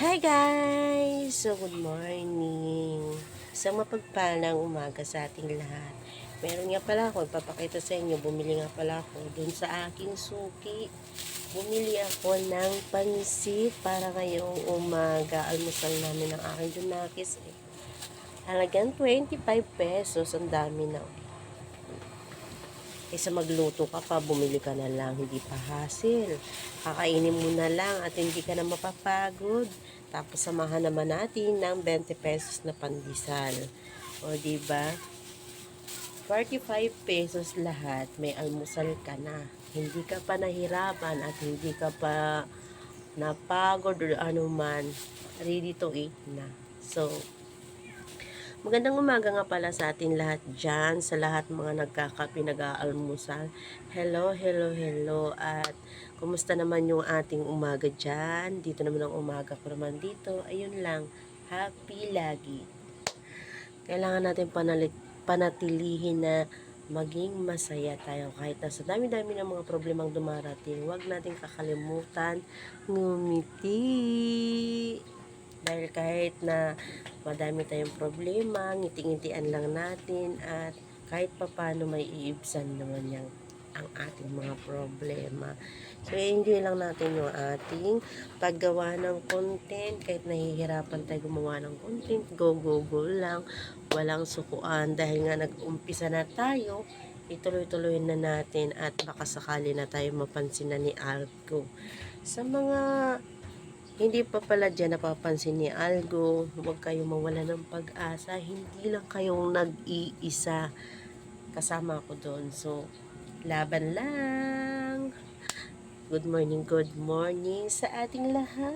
Hi guys! So good morning! Isang mapagpalang umaga sa ating lahat. Meron nga pala ako, ipapakita sa inyo, bumili nga pala ako dun sa aking suki. Bumili ako ng pansit para ngayong umaga. Almusal namin ng aking dunakis. Halagang 25 pesos. Ang dami na. Isa magluto ka pa, bumili ka na lang, hindi pa hassle. Kakainin mo na lang at hindi ka na mapapagod. Tapos samahan naman natin ng 20 pesos na pandesal. O diba? 45 pesos lahat, may almusal ka na. Hindi ka pa nahirapan at hindi ka pa napagod or anuman. Ready to eat na. So, magandang umaga nga pala sa atin lahat dyan, sa lahat mga nagkakape, nag-aalmusal. Hello, hello, hello. At kumusta naman yung ating umaga dyan? Dito naman ang umaga ko naman dito. Ayun lang, happy lagi. Kailangan natin panatilihin na maging masaya tayo. Kahit na sa dami-dami ng mga problemang dumarating, huwag natin kakalimutan ngumiti. Dahil kahit na madami tayong problema, ngiti-ngitian lang natin at kahit papano may iibsan naman yang ang ating mga problema. So, enjoy lang natin yung ating paggawa ng content. Kahit nahihirapan tayo gumawa ng content, go, go, go lang. Walang sukuan dahil nga nag-umpisa na tayo, ituloy-tuloy na natin at baka sakali na tayo mapansin na ni Alco. Sa mga hindi pa pala dyan napapansin ni Algo, huwag kayong mawala ng pag-asa. Hindi lang kayong nag-iisa. Kasama ako doon. So, laban lang. Good morning sa ating lahat.